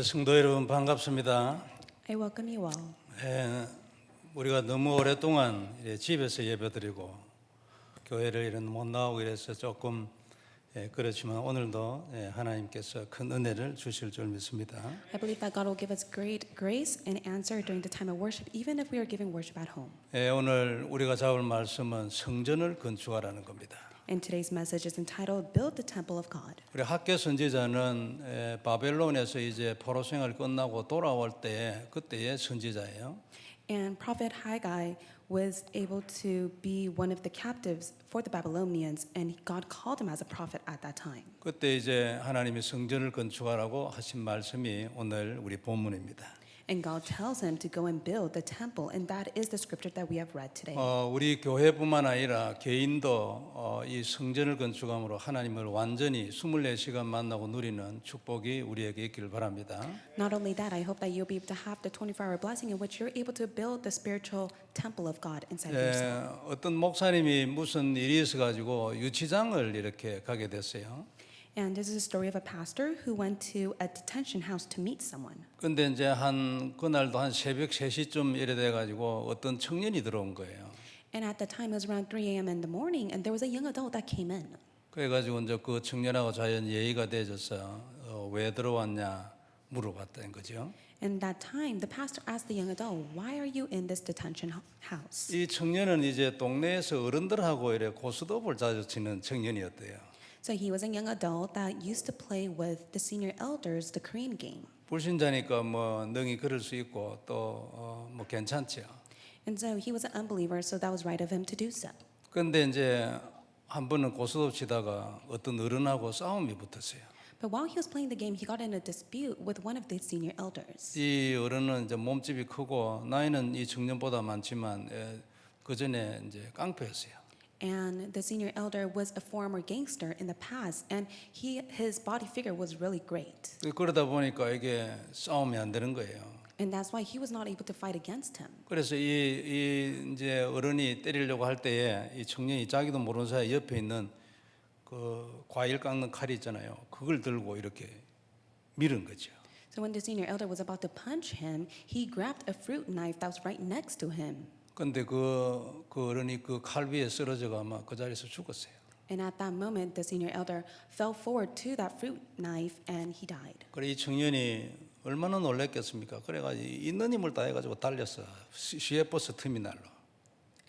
성도 여러분 반갑습니다. I welcome you all. 우리가 너무 오랫동안 집에서 예배드리고 교회를 이런 못 나오고 이래서 조금 그렇지만 오늘도 하나님께서 큰 은혜를 주실 줄 믿습니다. I believe that God will give us great grace and answer during the time of worship, even if we are giving worship at home. 오늘 우리가 잡을 말씀은 성전을 건축하라는 겁니다. And today's message is entitled "Build the Temple of God." 우리 학교 선지자는 바벨론에서 이제 포로 생활 끝나고 돌아올 때 그때의 선지자예요. And Prophet Haggai was able to be one of the captives for the Babylonians, and God called him as a prophet at that time. 그때 이제 하나님이 성전을 건축하라고 하신 말씀이 오늘 우리 본문입니다. And God tells him to go and build the temple, and that is the scripture that we have read today. 우리 교회뿐만 아니라 개인도 이 성전을 건축함으로 하나님을 완전히 24시간 만나고 누리는 축복이 우리에게 있기를 바랍니다. Not only that, I hope that you'll be able to have the 24-hour blessing in which you're able to build the spiritual temple of God inside of yourself. 어떤 목사님이 무슨 일이 있어가지고 유치장을 이렇게 가게 됐어요. And this is a story of a pastor who went to a detention house to meet someone. 근데 이제 그날도 한 새벽 3시쯤 이래 돼가지고 어떤 청년이 들어온 거예요. And at the time it was around 3 a.m. in the morning, and there was a young adult that came in. 그래가지고 이제 그 청년하고 자연 예의가 되어져서 왜 들어왔냐 물어봤다는 거죠. And that time, the pastor asked the young adult, "Why are you in this detention house?" 이 청년은 이제 동네에서 어른들하고 이래 고스톱을 자주 치는 청년이었대요. So he was a young adult that used to play with the senior elders the Korean game. 불신자니까 뭐 능히 그럴 수 있고 또 뭐 괜찮죠. And so he was an unbeliever, so that was right of him to do so. 근데 이제 한 번은 고스톱 치다가 어떤 어른하고 싸움이 붙었어요. But while he was playing the game, he got in a dispute with one of the senior elders. 이 어른은 이제 몸집이 크고 나이는 이 청년보다 많지만 그 전에 이제 깡패였어요. And the senior elder was a former gangster in the past, and his body figure was really great. 그러다 보니까 이게 싸움이 안 되는 거예요. And that's why he was not able to fight against him. 그래서 이 이제 어른이 때리려고 할 때에 이 청년이 자기도 모르는 사이 옆에 있는 그 과일 깎는 칼이 있잖아요. 그걸 들고 이렇게 밀은 거죠. So when the senior elder was about to punch him, he grabbed a fruit knife that was right next to him. 근데 그 어른이 그 칼 위에 쓰러져가 아마 그 자리에서 죽었어요. And at that moment, the senior elder fell forward to that fruit knife, and he died. 그래 이 청년이 얼마나 놀랐겠습니까? 그래가지고 있는 힘을 다해가지고 달렸어 시외버스 터미널로.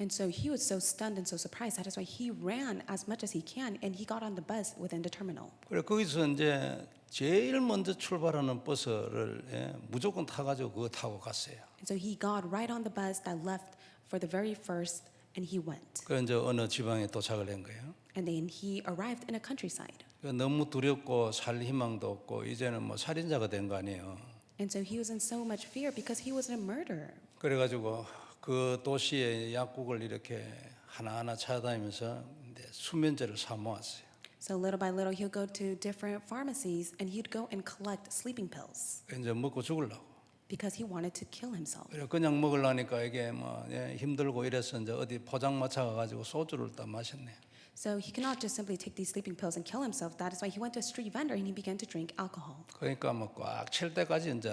And so he was so stunned and so surprised. That is why he ran as much as he can, and he got on the bus within the terminal. 그래 거기서 이제 제일 먼저 출발하는 버스를 무조건 타가지고 그거 타고 갔어요. And so he got right on the bus that left for the very first, and he went. 그 이제 어느 지방에 도착을 한 거예요. And then he arrived in a countryside. 너무 두렵고 살 희망도 없고 이제는 뭐 살인자가 된 거 아니에요. And so he was in so much fear because he was a murderer. 그래가지고 그 도시의 약국을 이렇게 하나하나 찾아다니면서 수면제를 사 모았어요. So little by little, he'll go to different pharmacies and he'd go and collect sleeping pills 이제 먹고 죽으려고. because he wanted to kill himself. 그래 그냥 먹으려니까 이게 뭐 힘들고 이래서 이제 어디 포장마차 가가지고 소주를 딱 마셨네. So he cannot just simply take these sleeping pills and kill himself. That is why he went to a street vendor and he began to drink alcohol. 그러니까 뭐 꽉 찰 때까지 이제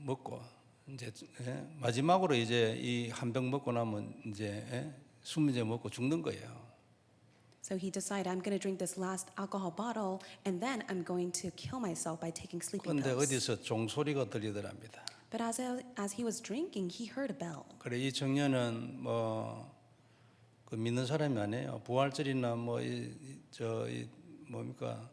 먹고 이제 마지막으로 이제 이 한 병 먹고 나면 이제 수면제 먹고 죽는 거예요. So he decided, I'm going to drink this last alcohol bottle and then I'm going to kill myself by taking sleeping 그런데 pills. 어디서 종소리가 들리더랍니다. But as he was drinking, he heard a bell. 그래 이 청년은 그 믿는 사람이 아니에요. 부활절이나 뭡니까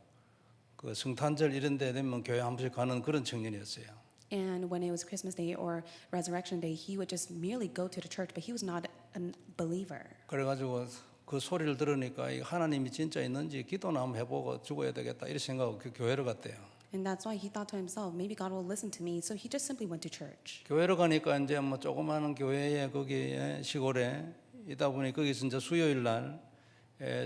그 성탄절 이런 데 되면 교회 한 번씩 가는 그런 청년이었어요. And when it was Christmas Day or Resurrection Day, he would just merely go to the church, but he was not a believer. 그래가지고 그 소리를 들으니까 이 하나님이 진짜 있는지 기도나 한번 해보고 죽어야 되겠다 이렇게 생각하고 그 교회로 갔대요. And that's why he thought to himself, maybe God will listen to me. So he just simply went to church. 교회로 가니까 이제 뭐 조그마한 교회에 거기에 시골에 있다 보니 거기서 이제 수요일 날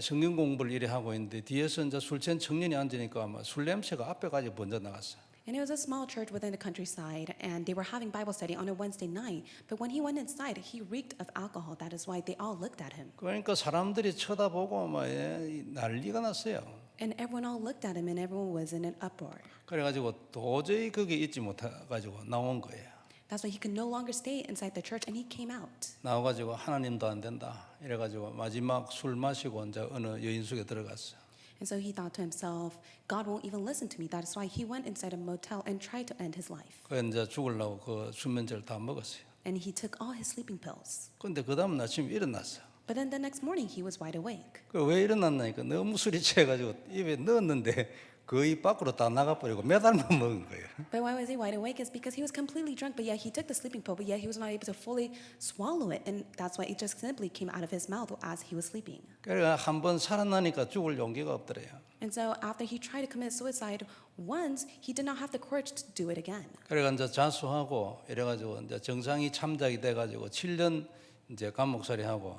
성경 공부를 이래 하고 있는데 뒤에서 이제 술 취한 청년이 앉으니까 아마 술 냄새가 앞에까지 번져 나갔어요. And it was a small church within the countryside, and they were having Bible study on a Wednesday night. But when he went inside, he reeked of alcohol. That is why they all looked at him. 그러니까 사람들이 쳐다보고 막 난리가 났어요. And everyone all looked at him and everyone was in an uproar. 그래가지고 도저히 거기에 있지 못해가지고 나온 거예요. That's why he could no longer stay inside the church and he came out. 나와가지고 하나님도 안 된다. 이래가지고 마지막 술 마시고 이제 어느 여인숙에 들어갔어. And so he thought to himself, God won't even listen to me. That is why he went inside a motel and tried to end his life. 그 이제 죽으려고 그 수면제를 다 먹었어요. And he took all his sleeping pills. 근데 그 다음 아침에 일어났어. But then the next morning he was wide awake. 그 왜 일어났나니까 너무 술이 취해가지고 입에 넣었는데 거의 밖으로 다 나가버리고 매달만 먹은 거예요. But why was he wide awake is because he was completely drunk, but yet he took the sleeping pill, but yet he was not able to fully swallow it. And that's why it just simply came out of his mouth as he was sleeping. 그러니까 한번 살아나니까 죽을 용기가 없더래요. And so after he tried to commit suicide once, he did not have the courage to do it again. 그래가 이제 자수하고 이래가지고 이제 정상이 참작이 돼가지고 7년 이제 감목살이 하고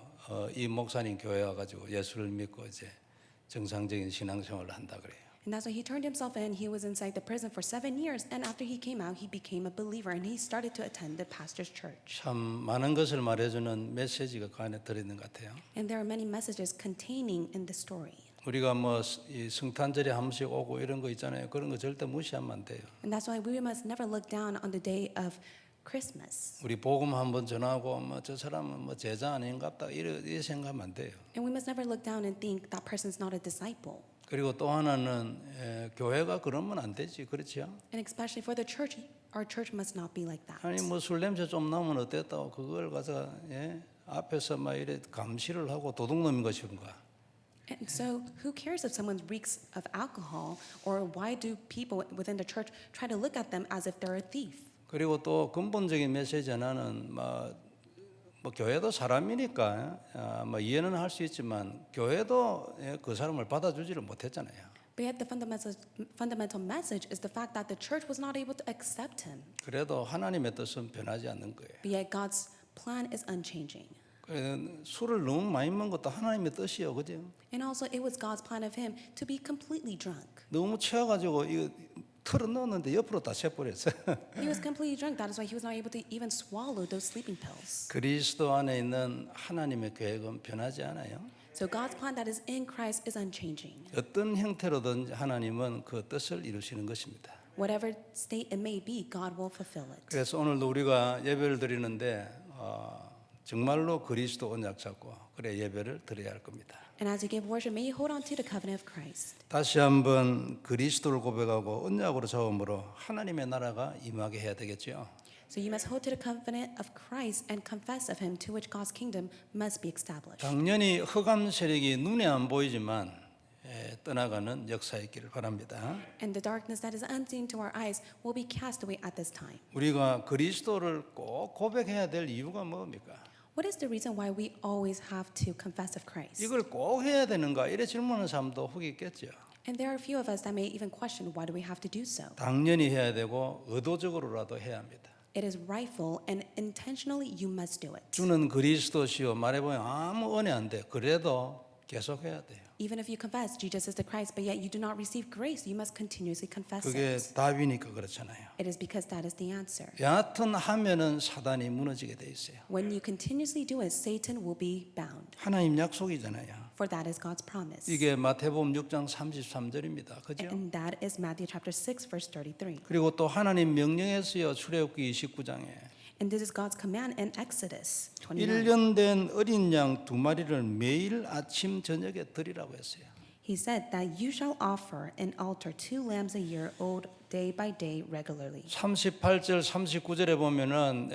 이 목사님 교회 와가지고 예수를 믿고 이제 정상적인 신앙생활을 한다 그래요. And that's why he turned himself in. He was inside the prison for 7 years. And after he came out, he became a believer and he started to attend the pastor's church. 참 많은 것을 말해주는 메시지가 그 안에 들어있는 것 같아요. And there are many messages containing in the story. 우리가 뭐 이 성탄절에 한 번씩 오고 이런 거 있잖아요. 그런 거 절대 무시하면 안 돼요. And that's why we must never look down on the day of Christmas. 우리 복음 한번 전하고 뭐 저 사람은 뭐 제자 아닌갑다 이렇게 생각하면 안 돼요. And we must never look down and think that person's not a disciple. 그리고 또 하나는 교회가 그러면 안 되지, 그렇죠? And especially for the church, our church must not be like that. 아니 뭐 술 냄새 좀 나면 어땠다고 그걸 가서 앞에서 막 이래 감시를 하고 도둑놈인 것인가? And so, who cares if someone reeks of alcohol, or why do people within the church try to look at them as if they're a thief? 그리고 또 근본적인 메시지 하나는 뭐 교회도 사람이니까 뭐 이해는 할 수 있지만 교회도 그 사람을 받아주지를 못했잖아요. But yet, the fundamental message is the fact that the church was not able to accept him. 그래도 하나님의 뜻은 변하지 않는 거예요. But yet, God's plan is unchanging. 술을 너무 많이 먹은 것도 하나님의 뜻이요, 그죠? And also, it was God's plan of him to be completely drunk. 너무 취해가지고 이거 털어 넣었는데 옆으로 다 새버렸어. He was completely drunk. That is why he was not able to even swallow those sleeping pills. 그리스도 안에 있는 하나님의 계획은 변하지 않아요. So God's plan that is in Christ is unchanging. 어떤 형태로든 하나님은 그 뜻을 이루시는 것입니다. Whatever state it may be, God will fulfill it. 그래서 오늘도 우리가 예배를 드리는데 정말로 그리스도 언약 잡고 그래 예배를 드려야 할 겁니다. And as you give worship, may you hold on to the covenant of Christ. 다시 한번 그리스도를 고백하고 언약으로 잡음으로 하나님의 나라가 임하게 해야 되겠죠. So you must hold to the covenant of Christ and confess of him, to which God's kingdom must be established. 당연히 흑암 세력이 눈에 안 보이지만 떠나가는 역사였기를 바랍니다. And the darkness that is unseen to our eyes will be cast away at this time. 우리가 그리스도를 꼭 고백해야 될 이유가 뭡니까? What is the reason why we always have to confess of Christ? 이걸 꼭 해야 되는가? 이래 질문하는 사람도 혹 있겠죠. And there are a few of us that may even question, why do we have to do so? 당연히 해야 되고 의도적으로라도 해야 합니다. It is rightful and intentionally you must do it. 주는 그리스도시요 말해보면 아무 은혜 안 돼. 그래도 계속 해야 돼요. Even if you confess Jesus is the Christ, but yet you do not receive grace, you must continuously confess 그게 it. 답이니까 그렇잖아요. It is because that is the answer. 여하튼 하면은 사단이 무너지게 돼 있어요. When you continuously do it, Satan will be bound. 하나님 약속이잖아요. For that is God's promise. 이게 마태복음 6장 33절입니다. 그죠? And that is Matthew chapter 6, verse 33. 그리고 또 하나님 명령했어요. 출애굽기 29장에. And this is God's command in Exodus 29. 1년 된 어린 양 2마리를 매일 아침 저녁에 드리라고 했어요. He said that you shall offer an altar 2 lambs a year old day by day regularly. 38절 39절에 보면은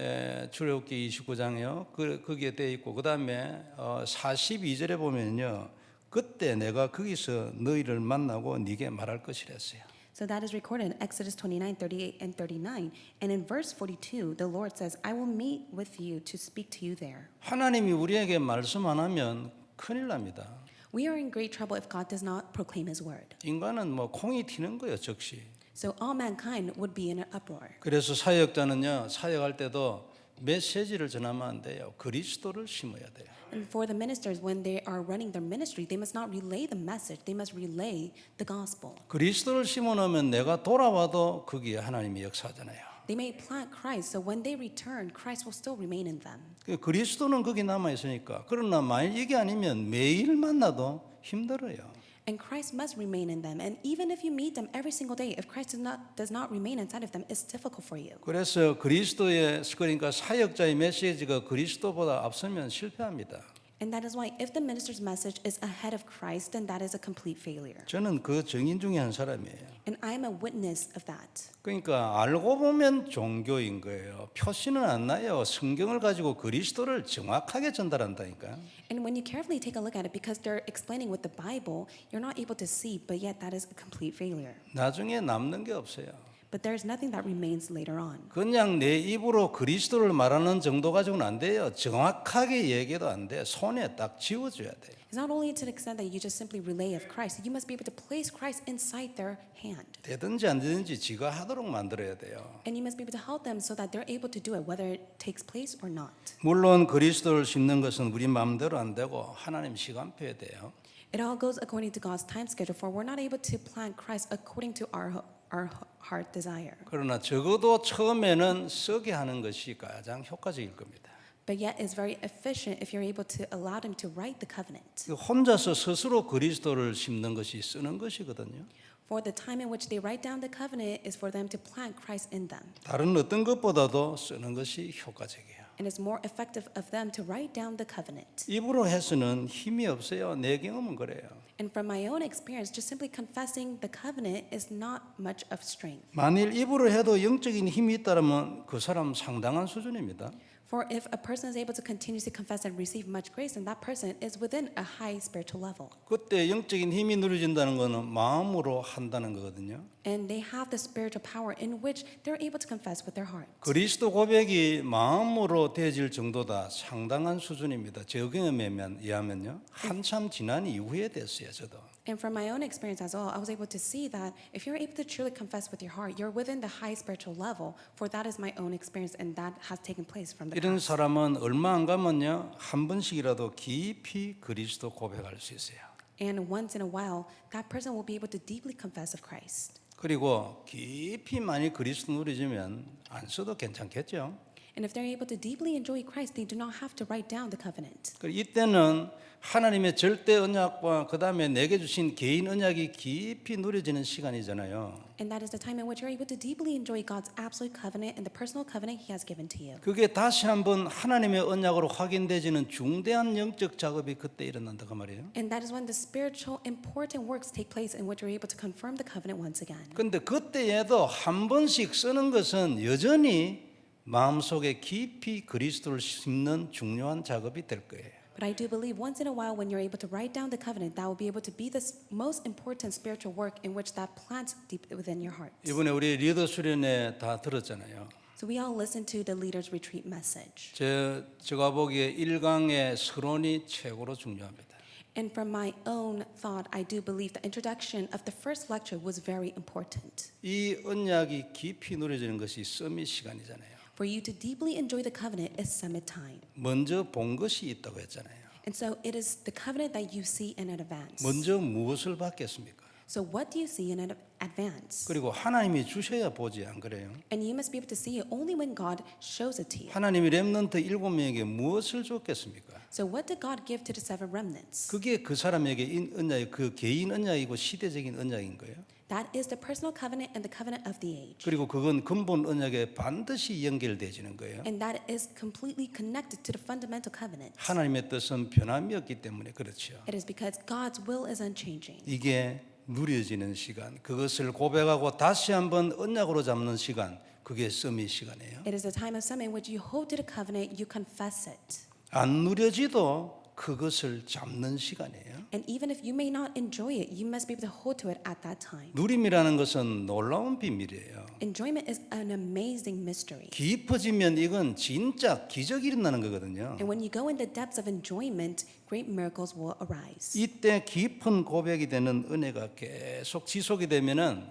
출애굽기 29장이요. 거기에 돼 있고 그다음에 42절에 보면요. 그때 내가 거기서 너희를 만나고 네게 말할 것이랬어요. So that is recorded in Exodus 29, 38, and 39. And in verse 42, the Lord says, I will meet with you to speak to you there. 하나님이 우리에게 말씀 안 하면 큰일 납니다. We are in great trouble if God does not proclaim his word. 인간은 뭐 콩이 튀는 거예요, 즉시. So all mankind would be in an uproar. 그래서 사역자는요, 사역할 때도 메시지를 전하면 안 돼요. 그리스도를 심어야 돼요. And for the ministers, when they are running their ministry, they must not relay the message, they must relay the gospel. 그리스도를 심어놓으면 내가 돌아와도 거기에 하나님이 역사하잖아요. They may plant Christ, so when they return, Christ will still remain in them. 그리스도는 거기 남아 있으니까. 그러나 만일 이게 아니면 매일 만나도 힘들어요. And Christ must remain in them. And even if you meet them every single day, if Christ does not remain inside of them, it's difficult for you. 그래서 그리스도의 그러니까 사역자의 메시지가 그리스도보다 앞서면 실패합니다. And that is why if the minister's message is ahead of Christ, then that is a complete failure. 저는 그 증인 중에 한 사람이에요. And I am a witness of that. 그러니까 알고 보면 종교인 거예요. 표시는 안 나요. 성경을 가지고 그리스도를 정확하게 전달한다니까. And when you carefully take a look at it, because they're explaining with the Bible, you're not able to see, but yet that is a complete failure. 나중에 남는 게 없어요. But there's nothing that remains later on. 그냥 내 입으로 그리스도를 말하는 정도 가지고는 안 돼요. 정확하게 얘기도 안 돼. 손에 딱 쥐어줘야 돼요. It's not only to the extent that you just simply relay of Christ, you must be able to place Christ inside their hand. 되든지 안 되든지 지가 하도록 만들어야 돼요. And you must be able to help them so that they're able to do it, whether it takes place or not. 물론 그리스도를 심는 것은 우리 마음대로 안 되고 하나님 시간표에 돼요. It all goes according to God's time schedule, for we're not able to plant Christ according to our heart desire. 그러나 적어도 처음에는 쓰게 하는 것이 가장 효과적일 겁니다. But yet it's very efficient if you're able to allow them to write the covenant. 혼자서 스스로 그리스도를 심는 것이 쓰는 것이거든요. For the time in which they write down the covenant is for them to plant Christ in them. 다른 어떤 것보다도 쓰는 것이 효과적이에요. And it's more effective of them to write down the covenant. 입으로 해서는 힘이 없어요. 내 경험은 그래요. And from my own experience, just simply confessing the covenant is not much of strength. 만일 입으로 해도 영적인 힘이 있다면 그 사람 상당한 수준입니다. For if a person is able to continuously confess and receive much grace, then that person is within a high spiritual level. 그때 영적인 힘이 누려진다는 것은 마음으로 한다는 거거든요. And they have the spiritual power in which they're able to confess with their heart. 그리스도 고백이 마음으로 되어질 정도다 상당한 수준입니다. 제 경험에 의하면요. 한참 지난 이후에 됐어요. 저도. And from my own experience as well, I was able to see that if you're able to truly confess with your heart, you're within the high spiritual level. For that is my own experience, and that has taken place from the 이런 past. 사람은 얼마 안 가면요. 한 번씩이라도 깊이 그리스도 고백할 수 있어요. And once in a while, that person will be able to deeply confess of Christ. 그리고 깊이 많이 그리스도 누려지면 안 써도 괜찮겠죠. And if they're able to deeply enjoy Christ, they do not have to write down the covenant. 이때는 하나님의 절대 언약과 그 다음에 내게 주신 개인 언약이 깊이 누려지는 시간이잖아요. And that is the time in which you're able to deeply enjoy God's absolute covenant and the personal covenant He has given to you. 그게 다시 한번 하나님의 언약으로 확인되지는 중대한 영적 작업이 그때 일어난다 그 말이에요. And that is when the spiritual important works take place in which you're able to confirm the covenant once again. 근데 그때에도 한 번씩 쓰는 것은 여전히 마음속에 깊이 그리스도를 심는 중요한 작업이 될 거예요. But I do believe once in a while when you're able to write down the covenant, that will be able to be the most important spiritual work in which that plants deep within your heart. 이번에 우리 리더 수련회 다 들었잖아요. So we all listened to the Leaders Retreat message. 제가 보기에 1강의 서론이 최고로 중요합니다. And from my own thought, I do believe the introduction of the first lecture was very important. 이 언약이 깊이 누려지는 것이 서밋 시간이잖아요. For you to deeply enjoy the covenant is summit time. 먼저 본 것이 있다고 했잖아요. And so it is the covenant that you see in advance. 먼저 무엇을 받겠습니까? So what do you see in advance? 그리고 하나님이 주셔야 보지 안 그래요? And you must be able to see it only when God shows it to you. 하나님이 렘넌트 7명에게 무엇을 줬겠습니까? So what did God give to the seven remnants? 그게 그 사람에게 언약이 그 개인 언약이고 시대적인 언약인 거예요. That is the personal covenant and the covenant of the age. 그리고 그건 근본 언약에 반드시 연결되지는 거예요. And that is completely connected to the fundamental covenant. 하나님의 뜻은 변함이 없기 때문에 그렇죠. It is because God's will is unchanging. 이게 누려지는 시간, 그것을 고백하고 다시 한번 언약으로 잡는 시간, 그게 서밋 시간이에요. It is the time of summit in which you hold to the covenant, you confess it. 안 누려지도 그것을 잡는 시간이에요. And even if you may not enjoy it, you must be able to hold to it at that time. 누림이라는 것은 놀라운 비밀이에요. Enjoyment is an amazing mystery. 깊어지면 이건 진짜 기적이 일어나는 거거든요. And when you go in the depths of enjoyment, great miracles will arise. 이때 깊은 고백이 되는 은혜가 계속 지속이 되면은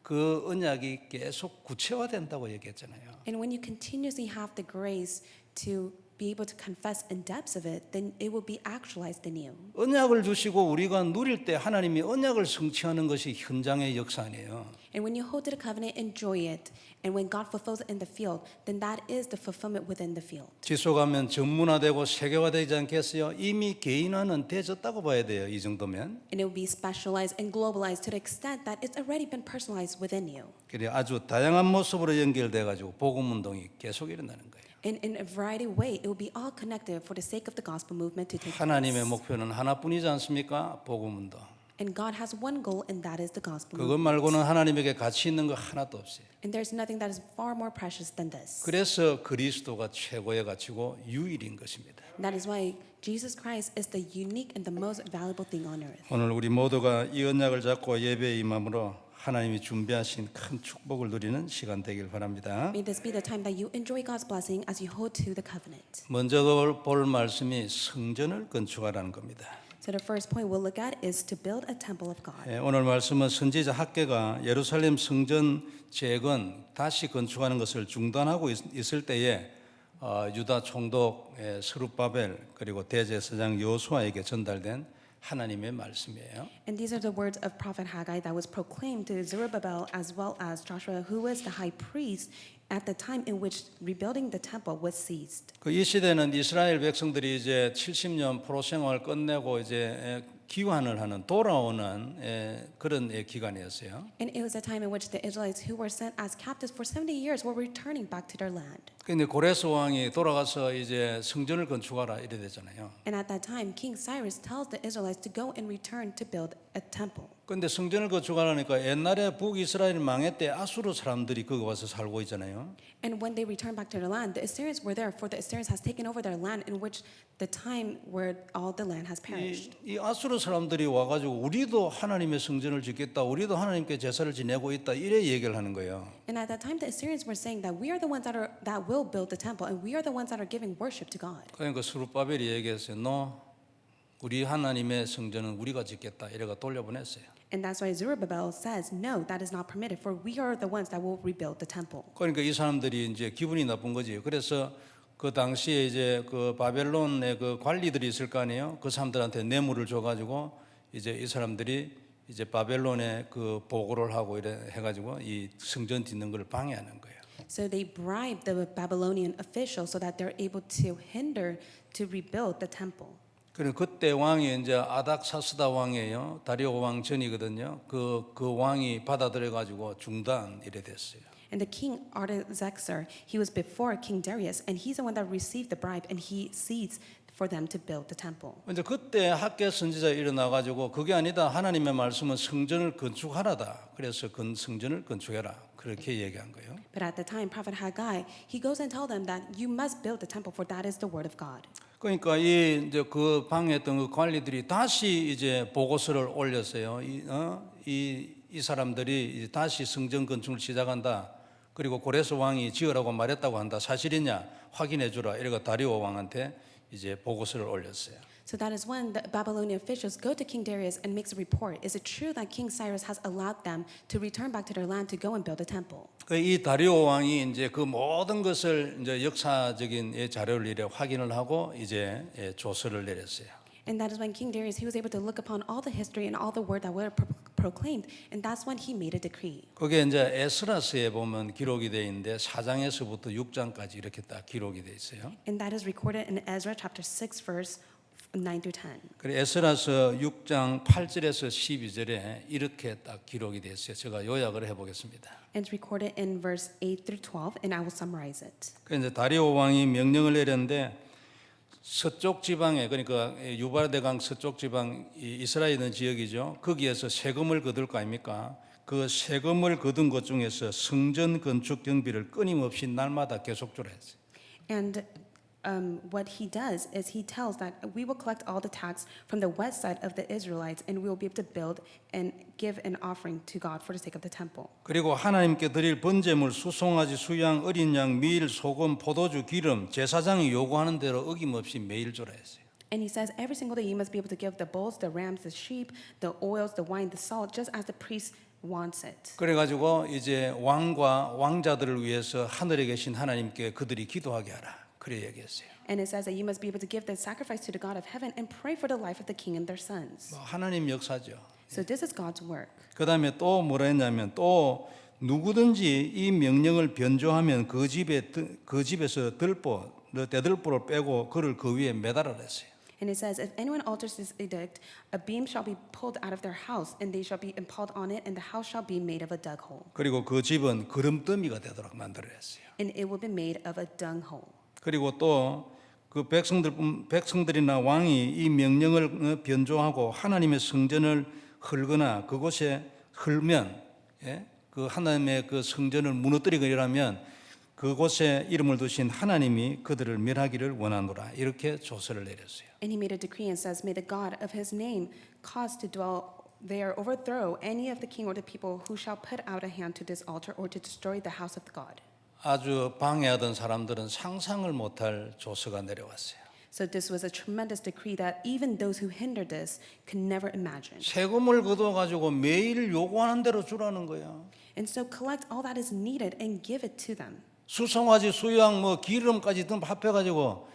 그 언약이 계속 구체화된다고 얘기했잖아요. And when you continuously have the grace to be able to confess in depths of it, then it will be actualized in you. 언약을 주시고 우리가 누릴 때 하나님이 언약을 성취하는 것이 현장의 역사 아니에요. And when you hold to the covenant, enjoy it. And when God fulfills it in the field, then that is the fulfillment within the field. 지속하면 전문화되고 세계화되지 않겠어요? 이미 개인화는 되졌다고 봐야 돼요. 이 정도면. And it will be specialized and globalized to the extent that it's already been personalized within you. 그래 아주 다양한 모습으로 연결돼 가지고 복음 운동이 계속 일어나는 거예요. And in a variety of ways, it will be all connected for the sake of the gospel movement to take 하나님의 place. 목표는 하나뿐이지 않습니까? 복음 운동. And God has one goal, and that is the gospel 그것 movement. 말고는 하나님에게 가치 있는 거 하나도 없어요. And there's nothing that is far more precious than this. 그래서 그리스도가 최고의 가치고 유일인 것입니다. And that is why Jesus Christ is the unique and the most valuable thing on earth. 오늘 우리 모두가 이 언약을 잡고 예배에 임함으로 하나님이 준비하신 큰 축복을 누리는 시간 되길 바랍니다. May this be the time that you enjoy God's blessing as you hold to the covenant. 먼저 볼 말씀이 성전을 건축하라는 겁니다. So the first point we'll look at is to build a temple of God. 오늘 말씀은 선지자 학개가 예루살렘 성전 재건 다시 건축하는 것을 중단하고 있을 때에 유다 총독 스룹바벨 그리고 대제사장 여호수아에게 전달된 하나님의 말씀이에요. And these are the words of Prophet Haggai that was proclaimed to Zerubbabel as well as Joshua, who was the high priest at the time in which rebuilding the temple was seized. 이 시대는 이스라엘 백성들이 이제 70년 포로 생활 끝내고 이제 귀환을 하는 돌아오는 그런 기간이었어요. And it was a time in which the Israelites who were sent as captives for 70 years were returning back to their land. 근데 고레스 왕이 돌아가서 이제 성전을 건축하라 이래 되잖아요. And at that time, King Cyrus tells the Israelites to go and return to build a temple. 근데 성전을 건축하라니까 옛날에 북이스라엘 망했대 아수르 사람들이 거기 와서 살고 있잖아요. And when they returned back to their land, the Assyrians were there, for the Assyrians has taken over their land, in which the time where all the land has perished. 이 아수르 사람들이 와가지고 우리도 하나님의 성전을 짓겠다, 우리도 하나님께 제사를 지내고 있다 이래 얘기를 하는 거예요. And at that time, the Assyrians were saying that we are the ones that will build the temple, and we are the ones that are giving worship to God. 그러니까 스룹바벨이 얘기했어요. 너 우리 하나님의 성전은 우리가 짓겠다 이래가 돌려보냈어요. And that's why Zerubbabel says, no, that is not permitted, for we are the ones that will rebuild the temple. 그러니까 이 사람들이 이제 기분이 나쁜 거지. 그래서 그 당시에 이제 그 바벨론의 그 관리들이 있을 거 아니에요. 그 사람들한테 뇌물을 줘가지고 이제 이 사람들이 이제 바벨론에 그 보고를 하고 이래 해가지고 이 성전 짓는 걸 방해하는 거예요. So they bribed the Babylonian officials so that they're able to hinder to rebuild the temple. 그리고 그때 왕이 이제 아닥사스다 왕이에요. 다리오 왕 전이거든요. 그 왕이 받아들여 가지고 중단 이래 됐어요. And the king Artaxerxes, he was before King Darius, and he's the one that received the bribe, and he ceased for them to build the temple. 이제 그때 학개 선지자 일어나 가지고 그게 아니다. 하나님의 말씀은 성전을 건축하라다. 그래서 성전을 건축해라. 그렇게 얘기한 거예요. But at the time, Prophet Haggai, he goes and tells them that you must build the temple, for that is the word of God. 그러니까 이제 그 방해했던 그 관리들이 다시 이제 보고서를 올렸어요. 이 사람들이 이제 다시 성전 건축을 시작한다. 그리고 고레스 왕이 지으라고 말했다고 한다. 사실이냐 확인해 주라. 이래가 다리오 왕한테 이제 보고서를 올렸어요. So that is when the Babylonian officials go to King Darius and makes a report. Is it true that King Cyrus has allowed them to return back to their land to go and build a temple? 이 다리오 왕이 이제 그 모든 것을 이제 역사적인 자료를 이래 확인을 하고 이제 조서를 내렸어요. And that is when King Darius, he was able to look upon all the history and all the word that were proclaimed, and that's when he made a decree. 그게 이제 에스라스에 보면 기록이 돼 있는데 4장에서부터 6장까지 이렇게 딱 기록이 돼 있어요. And that is recorded in Ezra chapter 6 verse 9 through 10. 그래 에스라서 6장 8절에서 12절에 이렇게 딱 기록이 돼 있어요. 제가 요약을 해 보겠습니다. And it's recorded in verse 8 through 12, and I will summarize it. 그 이제 다리오 왕이 명령을 내렸는데 서쪽 지방에 그러니까 유바르데강 서쪽 지방 이스라엘 있는 지역이죠. 거기에서 세금을 거둘 거 아닙니까? 그 세금을 거둔 것 중에서 성전 건축 경비를 끊임없이 날마다 계속 주라 했어요. And what he does is he tells that we will collect all the tax from the west side of the Israelites, and we will be able to build and give an offering to God for the sake of the temple. 그리고 하나님께 드릴 번제물 수송아지 수양 어린 양 밀 소금 포도주 기름 제사장이 요구하는 대로 어김없이 매일 주라 했어요. And he says every single day you must be able to give the bulls, the rams, the sheep, the oils, the wine, the salt, just as the priest wants it. 그래가지고 이제 왕과 왕자들을 위해서 하늘에 계신 하나님께 그들이 기도하게 하라. 그래 얘기했어요. And it says that you must be able to give the sacrifice to the God of heaven and pray for the life of the king and their sons. 하나님 역사죠. So this is God's work. 그 다음에 또 뭐라 했냐면 또 누구든지 이 명령을 변조하면 그 집에서 대들보를 빼고 그를 그 위에 매달아 냈어요. And it says, if anyone alters this edict, a beam shall be pulled out of their house, and they shall be impaled on it, and the house shall be made of a dug hole. 그리고 그 집은 거름더미가 되도록 만들어냈어요. And it will be made of a dung hole. 그리고 또 그 백성들이나 왕이 이 명령을 변조하고 하나님의 성전을 헐거나 그곳에 헐면, 그 하나님의 그 성전을 무너뜨리거리라면 그곳에 이름을 두신 하나님이 그들을 멸하기를 원하노라 이렇게 조서를 내렸어요. And he made a decree and says, may the God of his name cause to dwell there, overthrow any of the king or the people who shall put out a hand to this altar or to destroy the house of the God. 아주 방해하던 사람들은 상상을 못할 조서가 내려왔어요. So this was a tremendous decree that even those who hindered this could never imagine. 세금을 걷어가지고 매일 요구하는 대로 주라는 거야. And so collect all that is needed and give it to them. 수송아지, 수양, 뭐 기름까지 등 합해가지고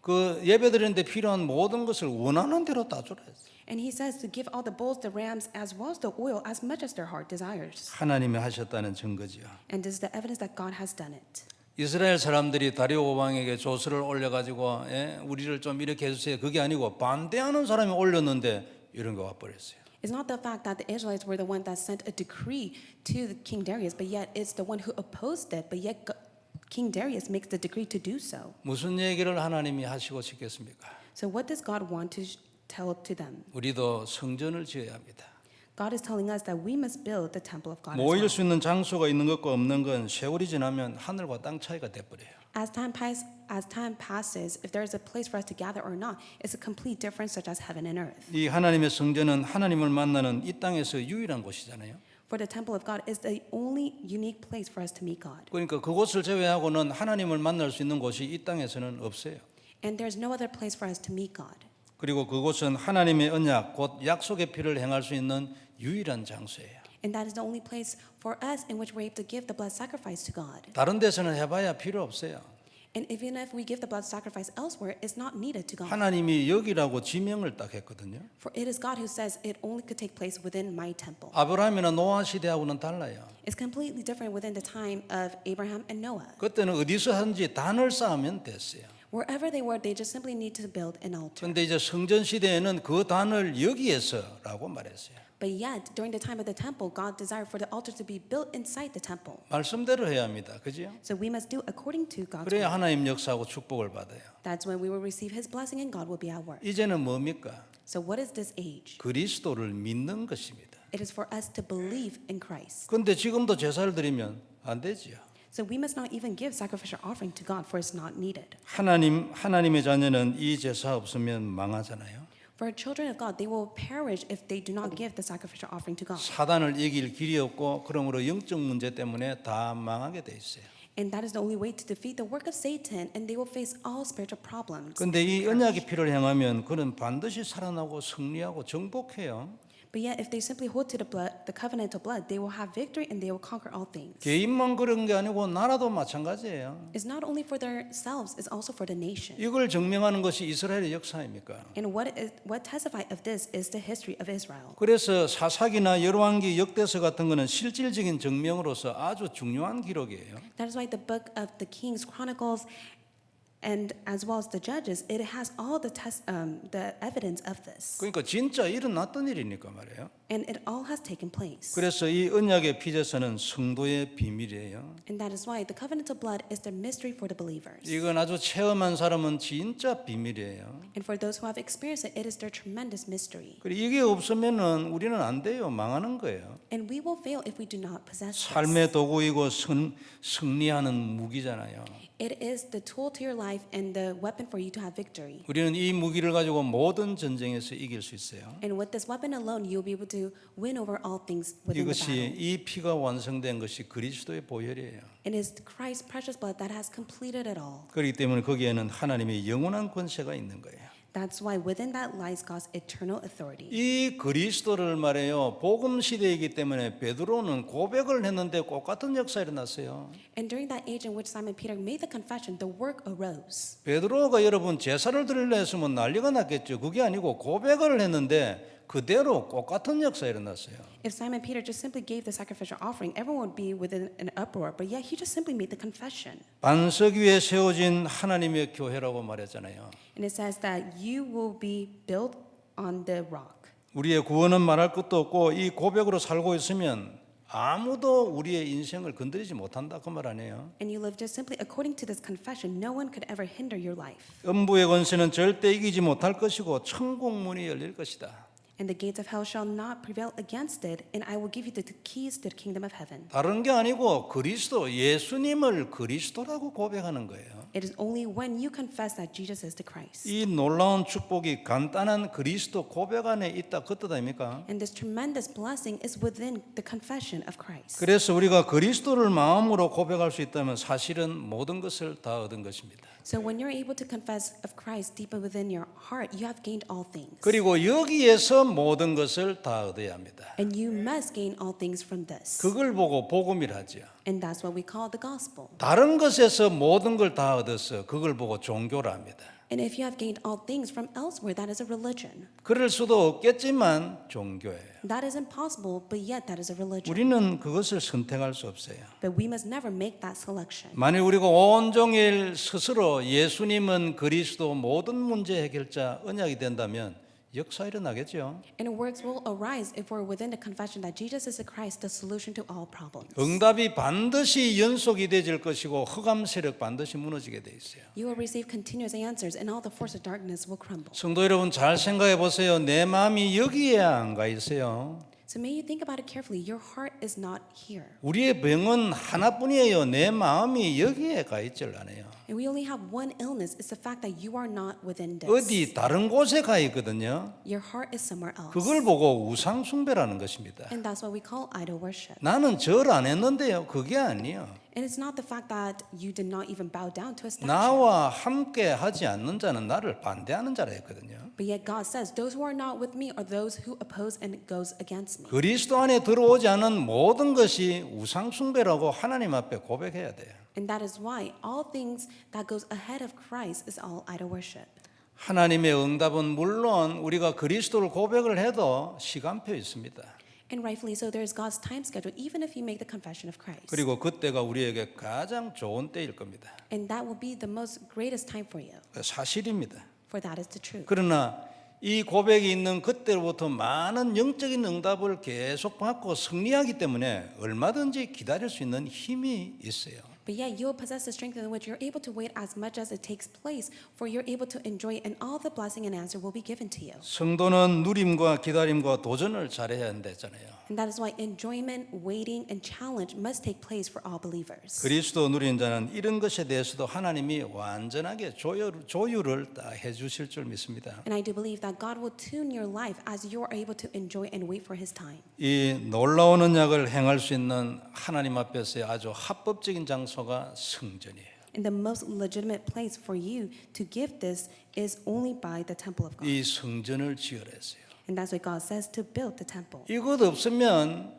그 예배드리는데 필요한 모든 것을 원하는 대로 다 주라 했어요. And he says to give all the bulls, the rams, as well as the oil, as much as their heart desires. 하나님이 하셨다는 증거지요. And this is the evidence that God has done it. 이스라엘 사람들이 다리오 왕에게 조서를 올려가지고 우리를 좀 이렇게 해주세요. 그게 아니고 반대하는 사람이 올렸는데 이런 거 와버렸어요. It's not the fact that the Israelites were the one that sent a decree to the King Darius, but yet it's the one who opposed it, but yet King Darius makes the decree to do so. 무슨 얘기를 하나님이 하시고 싶겠습니까? So what does God want to tell to them? 우리도 성전을 지어야 합니다. God is telling us that we must build the temple of God as 모일 well. 수 있는 장소가 있는 것과 없는 건 세월이 지나면 하늘과 땅 차이가 돼버려요. As time passes, if there is a place for us to gather or not, it's a complete difference such as heaven and earth. 이 하나님의 성전은 하나님을 만나는 이 땅에서 유일한 곳이잖아요. For the temple of God is the only unique place for us to meet God. 그러니까 그곳을 제외하고는 하나님을 만날 수 있는 곳이 이 땅에서는 없어요. And there's no other place for us to meet God. 그리고 그곳은 하나님의 언약, 곧 약속의 피를 행할 수 있는 유일한 장소예요. And that is the only place for us in which we're able to give the blood sacrifice to God. 다른 데서는 해봐야 필요 없어요. And even if we give the blood sacrifice elsewhere, it's not needed to God. 하나님이 여기라고 지명을 딱 했거든요. For it is God who says it only could take place within my temple. 아브라함이나 노아 시대하고는 달라요. It's completely different within the time of Abraham and Noah. 그때는 어디서 하든지 단을 쌓으면 됐어요. Wherever they were, they just simply need to build an altar. 그런데 이제 성전 시대에는 그 단을 여기에서라고 말했어요. But yet, during the time of the temple, God desired for the altar to be built inside the temple. 말씀대로 해야 합니다. 그죠? So we must do according to God's 그래야 will. 하나님 역사하고 축복을 받아요. That's when we will receive His blessing and God will be at work. 이제는 뭡니까? So what is this age? 그리스도를 믿는 것입니다. It is for us to believe in Christ. 그런데 지금도 제사를 드리면 안 되지요. So we must not even give sacrificial offering to God, for it's not needed. 하나님의 자녀는 이 제사 없으면 망하잖아요. For children of God, they will perish if they do not give the sacrificial offering to God. 사단을 이길 길이 없고 그러므로 영적 문제 때문에 다 망하게 돼 있어요. And that is the only way to defeat the work of Satan, and they will face all spiritual problems. 그런데 이 언약의 피를 행하면 그는 반드시 살아나고 승리하고 정복해요. But yet, if they simply hold to the blood, the covenantal blood, they will have victory and they will conquer all things. 개인만 그런 게 아니고 나라도 마찬가지예요. It's not only for themselves; it's also for the nation. 이걸 증명하는 것이 이스라엘의 역사입니까? And what testify of this is the history of Israel. 그래서 사사기나 열왕기, 역대서 같은 거는 실질적인 증명으로서 아주 중요한 기록이에요. That is why the book of the Kings, Chronicles, and as well as the Judges, it has all the evidence of this, 그러니까 진짜 일어났던 일이니까 말이에요. and it all has taken place. 그래서 이 언약의 피제사는 성도의 비밀이에요. And that is why the covenantal blood is the mystery for the believers. 이건 아주 체험한 사람은 진짜 비밀이에요. And for those who have experienced it, it is their tremendous mystery. 그리고 이게 없으면은 우리는 안 돼요. 망하는 거예요. And we will fail if we do not possess this. 삶의 도구이고 승리하는 무기잖아요. It is the tool to your life and the weapon for you to have victory. 우리는 이 무기를 가지고 모든 전쟁에서 이길 수 있어요. And with this weapon alone, you'll be able to win over all things within the 이것이 battle. 이 피가 완성된 것이 그리스도의 보혈이에요. It is Christ's precious blood that has completed it all. 그렇기 때문에 거기에는 하나님의 영원한 권세가 있는 거예요. That's why within that lies God's eternal authority. 이 그리스도를 말해요. 복음 시대이기 때문에 베드로는 고백을 했는데 똑같은 역사 일어났어요. And during that age in which Simon Peter made the confession, the work arose. 베드로가 여러분 제사를 드리려 했으면 난리가 났겠죠. 그게 아니고 고백을 했는데 그대로 똑같은 역사가 일어났어요. If Simon Peter just simply gave the sacrificial offering, everyone would be within an uproar. But yet he just simply made the confession. 반석 위에 세워진 하나님의 교회라고 말했잖아요. And it says that you will be built on the rock. 우리의 구원은 말할 것도 없고 이 고백으로 살고 있으면 아무도 우리의 인생을 건드리지 못한다 그 말 아니에요. And you live just simply according to this confession. No one could ever hinder your life. 음부의 권세는 절대 이기지 못할 것이고 천국 문이 열릴 것이다. And the gates of hell shall not prevail against it. And I will give you the keys to the kingdom of heaven. 다른 게 아니고 그리스도 예수님을 그리스도라고 고백하는 거예요. It is only when you confess that Jesus is the Christ. 이 놀라운 축복이 간단한 그리스도 고백 안에 있다 그 뜻 아닙니까? And this tremendous blessing is within the confession of Christ. 그래서 우리가 그리스도를 마음으로 고백할 수 있다면 사실은 모든 것을 다 얻은 것입니다. So when you're able to confess of Christ deep within your heart, you have gained all things. 그리고 여기에서 모든 것을 다 얻어야 합니다. And you must gain all things from this. 그걸 보고 복음이라죠. And that's what we call the gospel. 다른 것에서 모든 걸 다 얻어서 그걸 보고 종교라 합니다. And if you have gained all things from elsewhere, that is a religion. 그럴 수도 없겠지만 종교예요. That is impossible, but yet that is a religion. 우리는 그것을 선택할 수 없어요. But we must never make that selection. 만일 우리가 온종일 스스로 예수님은 그리스도 모든 문제 해결자 언약이 된다면 역사 일어나겠죠. And works will arise if we're within the confession that Jesus is the Christ, the solution to all problems. 응답이 반드시 연속이 되질 것이고 흑암 세력 반드시 무너지게 돼 있어요. You will receive continuous answers, and all the force of darkness will crumble. 성도 여러분 잘 생각해 보세요. 내 마음이 여기에 안 가 있어요. So may you think about it carefully. Your heart is not here. 우리의 병은 하나뿐이에요. 내 마음이 여기에 가 있질 않아요. And we only have one illness. It's the fact that you are not within this. 어디 다른 곳에 가 있거든요. Your heart is somewhere else. 그걸 보고 우상 숭배라는 것입니다. And that's what we call idol worship. 나는 절 안 했는데요. 그게 아니에요. And it's not the fact that you did not even bow down to a statue. 나와 함께 하지 않는 자는 나를 반대하는 자라 했거든요. But yet God says, those who are not with me are those who oppose and goes against me. 그리스도 안에 들어오지 않은 모든 것이 우상 숭배라고 하나님 앞에 고백해야 돼요. And that is why all things that goes ahead of Christ is all idol worship. 하나님의 응답은 물론 우리가 그리스도를 고백을 해도 시간표 있습니다. And rightfully so, there is God's time schedule, even if you make the confession of Christ. 그리고 그때가 우리에게 가장 좋은 때일 겁니다. And that will be the most greatest time for you, 사실입니다. for that is the truth. 그러나 이 고백이 있는 그때로부터 많은 영적인 응답을 계속 받고 승리하기 때문에 얼마든지 기다릴 수 있는 힘이 있어요. But yet you will possess the strength in which you're able to wait as much as it takes place, for you're able to enjoy, and all the blessing and answer will be given to you. 성도는 누림과 기다림과 도전을 잘해야 한다잖아요. And that is why enjoyment, waiting, and challenge must take place for all believers. 그리스도 누린 자는 이런 것에 대해서도 하나님이 완전하게 조율을 다 해주실 줄 믿습니다. And I do believe that God will tune your life as you are able to enjoy and wait for His time. 이 놀라운 언약을 행할 수 있는 하나님 앞에서의 아주 합법적인 장소가 성전이에요. And the most legitimate place for you to give this is only by the temple of God. 이 성전을 지으라 했어요. And that's why God says to build the temple. 이것 없으면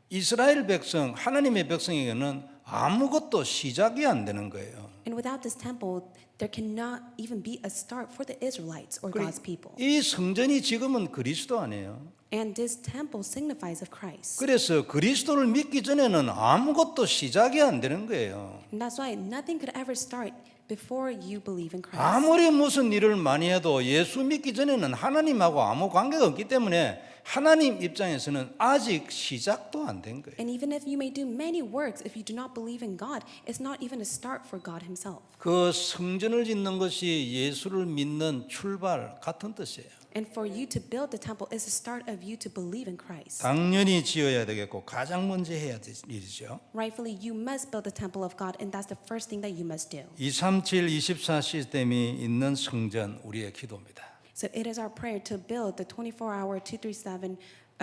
이스라엘 백성, 하나님의 백성에게는 아무것도 시작이 안 되는 거예요. And without this temple, there cannot even be a start for the Israelites or God's people. 이 성전이 지금은 그리스도 아니에요. And this temple signifies of Christ. 그래서 그리스도를 믿기 전에는 아무것도 시작이 안 되는 거예요. And that's why nothing could ever start before you believe in Christ. 아무리 무슨 일을 많이 해도 예수 믿기 전에는 하나님하고 아무 관계가 없기 때문에 하나님 입장에서는 아직 시작도 안 된 거예요. And even if you may do many works, if you do not believe in God, it's not even a start for God Himself. 그 성전을 짓는 것이 예수를 믿는 출발 같은 뜻이에요. And for you to build the temple is the start of you to believe in Christ. 당연히 지어야 되겠고 가장 먼저 해야 될 일이죠. Rightfully, you must build the temple of God, and that's the first thing that you must do. 237, 24 시스템이 있는 성전 우리의 기도입니다. So it is our prayer to build the 24-hour, 237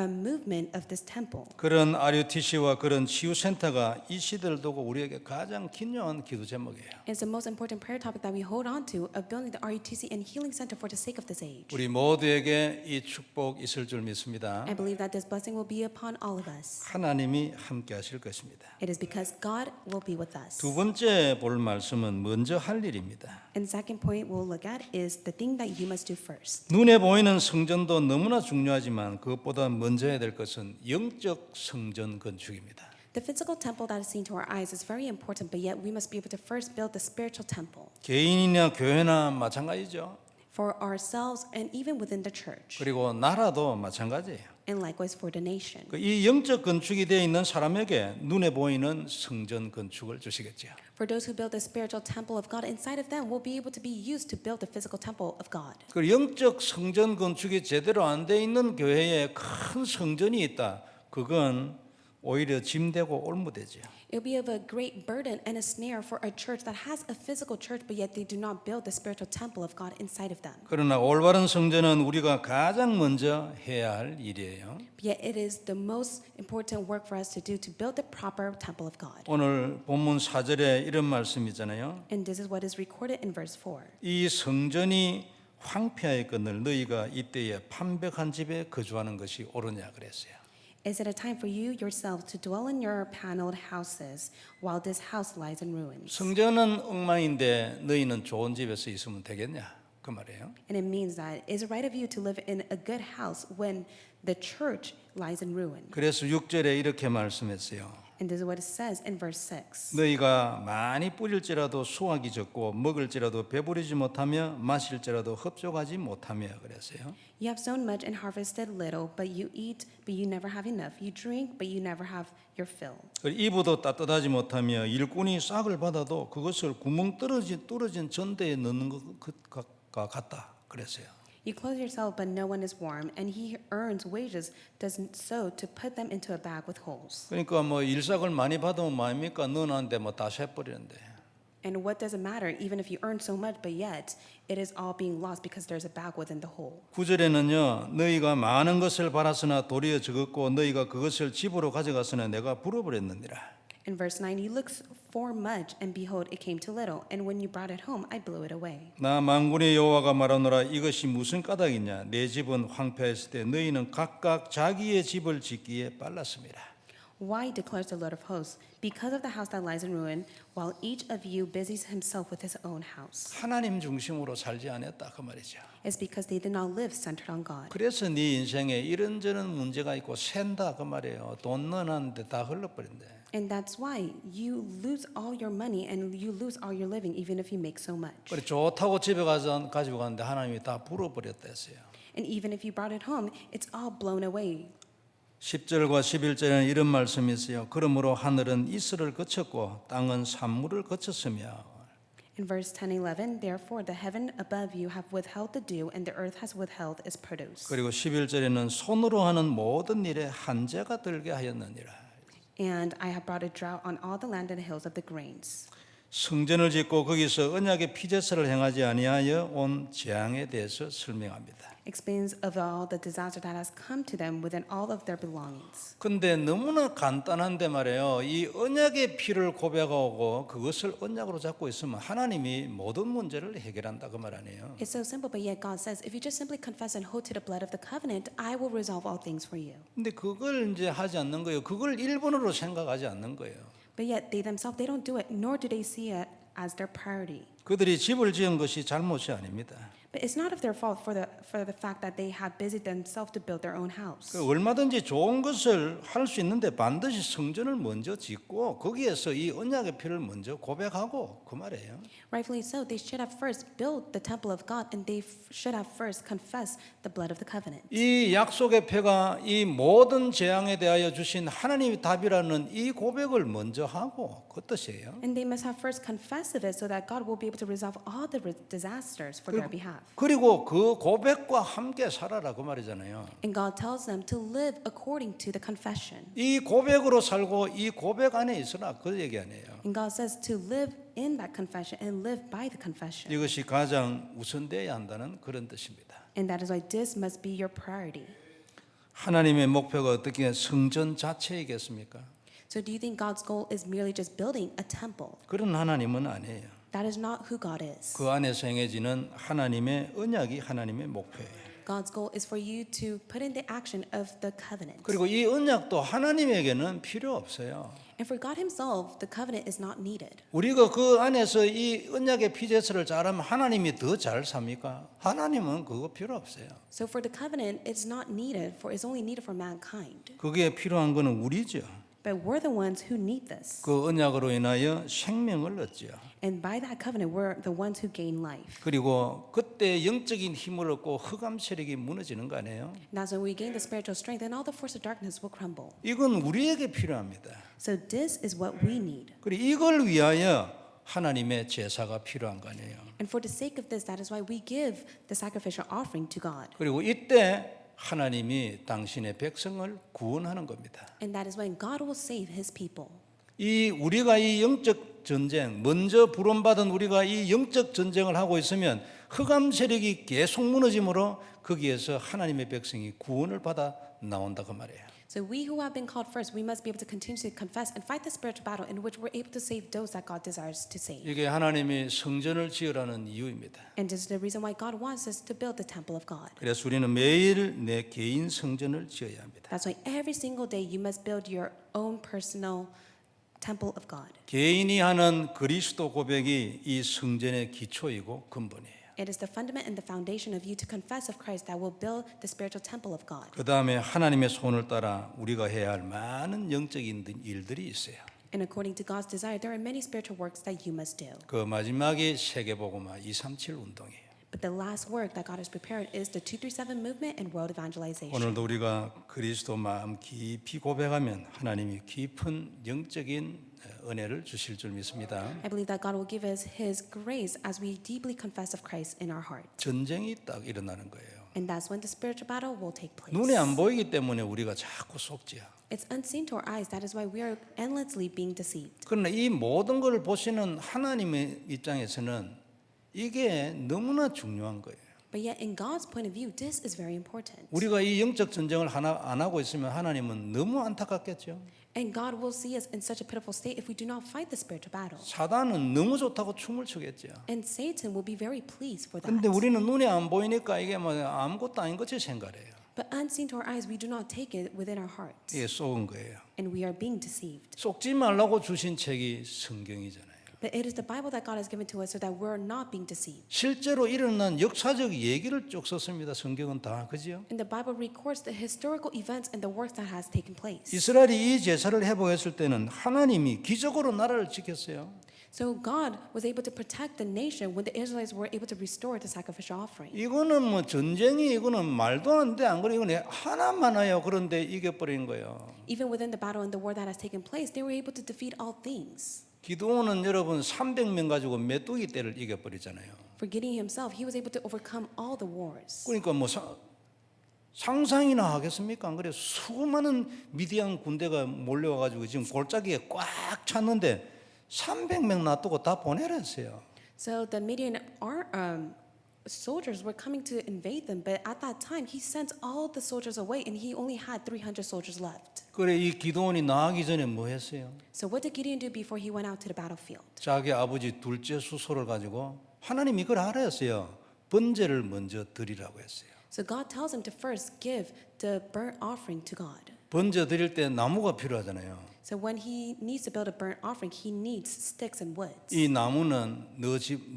movement of this temple. 그런 RUTC와 그런 치유센터가 이 시대를 두고 우리에게 가장 긴요한 기도 제목이에요. It's the most important prayer topic that we hold on to of building the RUTC and Healing Center for the sake of this age. 우리 모두에게 이 축복 있을 줄 믿습니다. I believe that this blessing will be upon all of us. 하나님이 함께 하실 것입니다. It is because God will be with us. 두 번째 볼 말씀은 먼저 할 일입니다. And the second point we'll look at is the thing that you must do first. 눈에 보이는 성전도 너무나 중요하지만 그것보다 먼저 해야 될 것은 영적 성전 건축입니다. The physical temple that is seen to our eyes is very important, but yet we must be able to first build the spiritual temple 개인이나 교회나 마찬가지죠. for ourselves and even within the church, 그리고 나라도 마찬가지예요. and likewise for the nation. 이 영적 건축이 되어 있는 사람에게 눈에 보이는 성전 건축을 주시겠죠. For those who build the spiritual temple of God inside of them will be able to be used to build the physical temple of God. 그 영적 성전 건축이 제대로 안 돼 있는 교회에 큰 성전이 있다. 그건 오히려 짐되고 올무되죠. It will be of a great burden and a snare for a church that has a physical church, but yet they do not build the spiritual temple of God inside of them. 그러나 올바른 성전은 우리가 가장 먼저 해야 할 일이에요. But yet it is the most important work for us to do to build the proper temple of God. 오늘 본문 4절에 이런 말씀이잖아요. And this is what is recorded in verse 4. 이 성전이 황폐하였거늘 너희가 이때에 판벽한 집에 거주하는 것이 옳으냐 그랬어요. Is it a time for you yourselves to dwell in your paneled houses while this house lies in ruins? 성전은 엉망인데 너희는 좋은 집에서 있으면 되겠냐 그 말이에요. And it means that is it right of you to live in a good house when the church lies in ruin? 그래서 6절에 이렇게 말씀했어요. And this is what it says in verse 6. 너희가 많이 뿌릴지라도 수확이 적고 먹을지라도 배부르지 못하며 마실지라도 흡족하지 못하며 그랬어요. You have sown much and harvested little, but you eat, but you never have enough. You drink, but you never have your fill. 이부도 따뜻하지 못하며 일꾼이 싹을 받아도 그것을 구멍 뚫어진 전대에 넣는 것과 같다 그랬어요. You clothe yourself, but no one is warm, and he earns wages, doesn't sow to put them into a bag with holes. 그러니까 뭐 일삭을 많이 받으면 뭐입니까? 넣어놨는데 뭐 다 새버리는데. And what does it matter, even if you earn so much, but yet it is all being lost because there's a bag within the hole. 9절에는요. 너희가 많은 것을 받았으나 도리어 적었고 너희가 그것을 집으로 가져갔으나 내가 불어버렸느니라. In verse 9, you looked for much, and behold, it came to little, and when you brought it home, I blew it away. 나 만군의 여호와가 말하노라 이것이 무슨 까닭이냐 내 집은 황폐했을 때 너희는 각각 자기의 집을 짓기에 빨랐습니다. Why, declares the Lord of hosts, because of the house that lies in ruin, while each of you busies himself with his own house. 하나님 중심으로 살지 않았다 그 말이죠. It's because they did not live centered on God. 그래서 네 인생에 이런저런 문제가 있고 샌다 그 말이에요. 돈 넣어놨는데 다 흘러버린대. And that's why you lose all your money and you lose all your living, even if you make so much. 그래 좋다고 집에 가지고 갔는데 하나님이 다 불어버렸다 했어요. And even if you brought it home, it's all blown away. 10절과 11절에는 이런 말씀이 있어요. 그러므로 하늘은 이슬을 거쳤고 땅은 산물을 거쳤으며 In verse 10 and 11, therefore the heaven above you have withheld the dew, and the earth has withheld its produce. 그리고 11절에는 손으로 하는 모든 일에 한재가 들게 하였느니라. And I have brought a drought on all the land and the hills of the grains. 성전을 짓고 거기서 언약의 피제사를 행하지 아니하여 온 재앙에 대해서 설명합니다. Explains of all the disaster that has come to them within all of their belongings. 근데 너무나 간단한데 말이에요. 이 언약의 피를 고백하고 그것을 언약으로 잡고 있으면 하나님이 모든 문제를 해결한다 그 말 아니에요. It's so simple, but yet God says, if you just simply confess and hold to the blood of the covenant, I will resolve all things for you. 근데 그걸 이제 하지 않는 거예요. 그걸 1번으로 생각하지 않는 거예요. But yet they themselves, they don't do it, nor do they see it as their priority. 그들이 집을 지은 것이 잘못이 아닙니다. But it's not of their fault for the fact that they have busied themselves to build their own house. 얼마든지 좋은 것을 할 수 있는데 반드시 성전을 먼저 짓고 거기에서 이 언약의 피를 먼저 고백하고 그 말이에요. Rightfully so, they should have first built the temple of God, and they should have first confessed the blood of the covenant. 이 약속의 패가 이 모든 재앙에 대하여 주신 하나님의 답이라는 이 고백을 먼저 하고 그 뜻이에요. And they must have first confessed of it so that God will be able to resolve all the disasters for their behalf. 그리고 그 고백과 함께 살아라 그 말이잖아요. And God tells them to live according to the confession. 이 고백으로 살고 이 고백 안에 있으라 그 얘기 아니에요. And God says to live in that confession and live by the confession. 이것이 가장 우선되어야 한다는 그런 뜻입니다. And that is why this must be your priority. 하나님의 목표가 어떻게 성전 자체이겠습니까? So do you think God's goal is merely just building a temple? 그런 하나님은 아니에요. That is not who God is. 그 안에서 행해지는 하나님의 언약이 하나님의 목표예요. God's goal is for you to put in the action of the covenant. 그리고 이 언약도 하나님에게는 필요 없어요. And for God himself, the covenant is not needed. 우리가 그 안에서 이 언약의 피제스를 잘하면 하나님이 더 잘 삽니까? 하나님은 그거 필요 없어요. So for the covenant, it's not needed, for it's only needed for mankind. 그게 필요한 거는 우리죠. But we're the ones who need this. 그 언약으로 인하여 생명을 얻죠. And by that covenant, we're the ones who gain life. 그리고 그때 영적인 힘을 얻고 흑암 세력이 무너지는 거 아니에요? And that's when we gain the spiritual strength, and all the force of darkness will crumble. 이건 우리에게 필요합니다. So this is what we need. 그리고 이걸 위하여 하나님의 제사가 필요한 거 아니에요? And for the sake of this, that is why we give the sacrificial offering to God. 그리고 이때 하나님이 당신의 백성을 구원하는 겁니다. And that is when God will save his people. 이 우리가 이 영적 전쟁, 먼저 부름받은 우리가 이 영적 전쟁을 하고 있으면 흑암 세력이 계속 무너짐으로 거기에서 하나님의 백성이 구원을 받아 나온다 그 말이에요. So we who have been called first, we must be able to continuously confess and fight the spiritual battle in which we're able to save those that God desires to save. 이게 하나님이 성전을 지으라는 이유입니다. And this is the reason why God wants us to build the temple of God. 그래서 우리는 매일 내 개인 성전을 지어야 합니다. That's why every single day you must build your own personal temple of God. 개인이 하는 그리스도 고백이 이 성전의 기초이고 근본이에요. It is the fundament and the foundation of you to confess of Christ that will build the spiritual temple of God. 그 다음에 하나님의 손을 따라 우리가 해야 할 많은 영적인 일들이 있어요. And according to God's desire, there are many spiritual works that you must do. 그 마지막이 세계복음화 237 운동이에요. But the last work that God has prepared is the 237 movement and world evangelization. 오늘도 우리가 그리스도 마음 깊이 고백하면 하나님이 깊은 영적인 은혜를 주실 줄 믿습니다. I believe that God will give us His grace as we deeply confess of Christ in our heart. 전쟁이 딱 일어나는 거예요. And that's when the spiritual battle will take place. 눈에 안 보이기 때문에 우리가 자꾸 속지요. It's unseen to our eyes. That is why we are endlessly being deceived. 그러나 이 모든 것을 보시는 하나님의 입장에서는 이게 너무나 중요한 거예요. But yet, in God's point of view, this is very important. 우리가 이 영적 전쟁을 안 하고 있으면 하나님은 너무 안타깝겠죠. And God will see us in such a pitiful state if we do not fight the spiritual battle. 사단은 너무 좋다고 춤을 추겠죠. And Satan will be very pleased for that. 근데 우리는 눈에 안 보이니까 이게 뭐 아무것도 아닌 것이 생각해요. But unseen to our eyes, we do not take it within our hearts. 이게 속은 거예요. And we are being deceived. 속지 말라고 주신 책이 성경이잖아요. But it is the Bible that God has given to us so that we're not being deceived. 실제로 일어난 역사적 얘기를 쭉 썼습니다. 성경은 다 그지요? And the Bible records the historical events and the works that has taken place. 이스라엘이 이 제사를 회복했을 때는 하나님이 기적으로 나라를 지켰어요. So God was able to protect the nation when the Israelites were able to restore the sacrificial offering. 이거는 뭐 전쟁이 이거는 말도 안 돼. 안 그래 이건 하나만 와요. 그런데 이겨버린 거예요. Even within the battle and the war that has taken place, they were able to defeat all things. 기드온은 여러분 300명 가지고 메뚜기 떼를 이겨버리잖아요. For Gideon himself, he was able to overcome all the wars. 그러니까 뭐 상상이나 하겠습니까? 안 그래 수많은 미디안 군대가 몰려와가지고 지금 골짜기에 꽉 찼는데 300명 놔두고 다 보내랬어요. So the Midian soldiers were coming to invade them, but at that time he sent all the soldiers away, and he only had 300 soldiers left. 그래 이 기드온이 나가기 전에 뭐 했어요? So what did Gideon do before he went out to the battlefield? 자기 아버지 둘째 수소를 가지고 하나님이 그걸 알았어요. 번제를 먼저 드리라고 했어요. So God tells him to first give the burnt offering to God. 번제 드릴 때 나무가 필요하잖아요. So when he needs to build a burnt offering, he needs sticks and woods. 이 나무는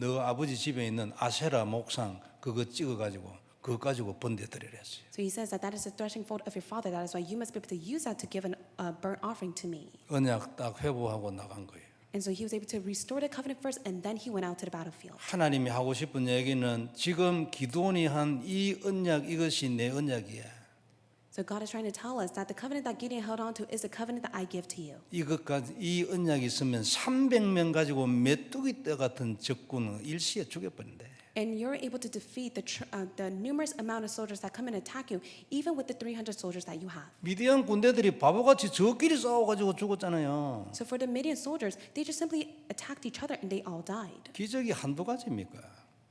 너 아버지 집에 있는 아세라 목상 그거 찍어 가지고 그거 가지고 번제 드리랬어요. So he says that is the threshing floor of your father. That is why you must be able to use that to give a burnt offering to me. 언약 딱 회복하고 나간 거예요. And so he was able to restore the covenant first, and then he went out to the battlefield. 하나님이 하고 싶은 얘기는 지금 기드온이 한 이 언약 이것이 내 언약이야. So God is trying to tell us that the covenant that Gideon held on to is the covenant that I give to you. 이것까지 이 언약이 있으면 300명 가지고 메뚜기 떼 같은 적군은 일시에 죽여버린대. And you're able to defeat the numerous amount of soldiers that come and attack you, even with the 300 soldiers that you have. 미디안 군대들이 바보같이 저끼리 싸워가지고 죽었잖아요. So for the Midian soldiers, they just simply attacked each other and they all died. 기적이 한두 가지입니까?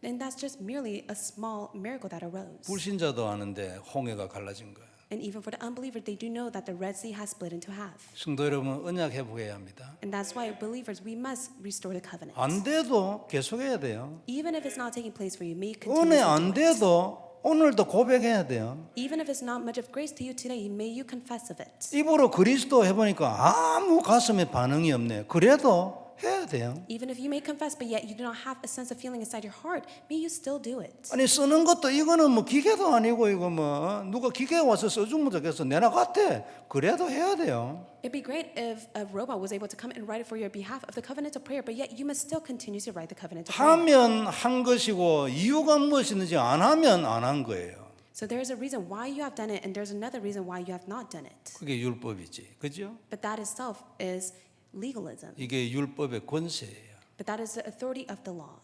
And that's just merely a small miracle that arose. 불신자도 아는데 홍해가 갈라진 거야. And even for the unbeliever, they do know that the Red Sea has split into half. 성도 여러분 언약 회복해야 합니다. And that's why believers, we must restore the covenant. 안 돼도 계속해야 돼요. Even if it's not taking place for you, may you continue 은혜 to 안 do it. 돼도 오늘도 고백해야 돼요. Even if it's not much of grace to you today, may you confess of it. 입으로 그리스도 해보니까 아무 가슴에 반응이 없네. 그래도 해야 돼요. Even if you may confess, but yet you do not have a sense of feeling inside your heart, may you still do it. 아니 쓰는 것도 이거는 뭐 기계도 아니고 이거 뭐 누가 기계 와서 써주면 좋겠어. 내나 같아. 그래도 해야 돼요. It'd be great if a robot was able to come and write it for your behalf of the covenant of prayer, but yet you must still continue to write the covenant of prayer. 하면 한 것이고 이유가 무엇이든지 안 하면 안 한 거예요. So there is a reason why you have done it, and there's another reason why you have not done it. 그게 율법이지. 그죠? But that itself is legalism. 이게 율법의 권세예요. But that is the authority of the law.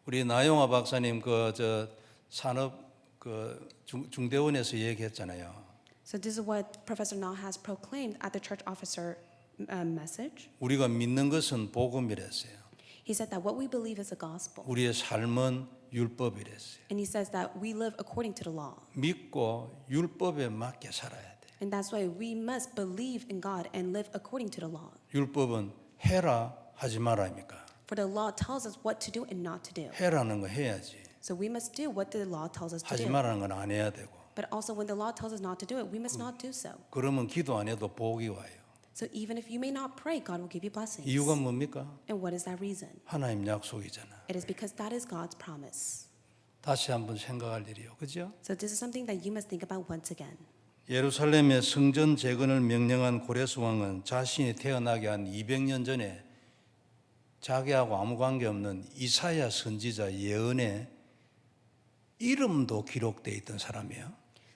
우리 나영화 박사님 그 저 산업 그 중대원에서 얘기했잖아요. So this is what Professor Na has proclaimed at the church officer message. 우리가 믿는 것은 복음이랬어요. He said that what we believe is the gospel. 우리의 삶은 율법이랬어요. And he says that we live according to the law. 믿고 율법에 맞게 살아야 돼. And that's why we must believe in God and live according to the law. 율법은 해라 하지 말아입니까? For the law tells us what to do and not to do. 해라는 거 해야지. So we must do what the law tells us to 하지 do. 말라는 건 안 해야 되고. But also when the law tells us not to do it, we must not do so. 그러면 기도 안 해도 복이 와요. So even if you may not pray, God will give you blessings. 이유가 뭡니까? And what is that reason? 하나님 약속이잖아. It is because that is God's promise. 다시 한번 생각할 일이요. 그죠? So this is something that you must think about once again. 예루살렘의 성전 재건을 명령한 고레스 왕은 자신이 태어나기 한 200년 전에 자기하고 아무 관계 없는 이사야 선지자 예언의 이름도 기록되어 있던 사람이에요.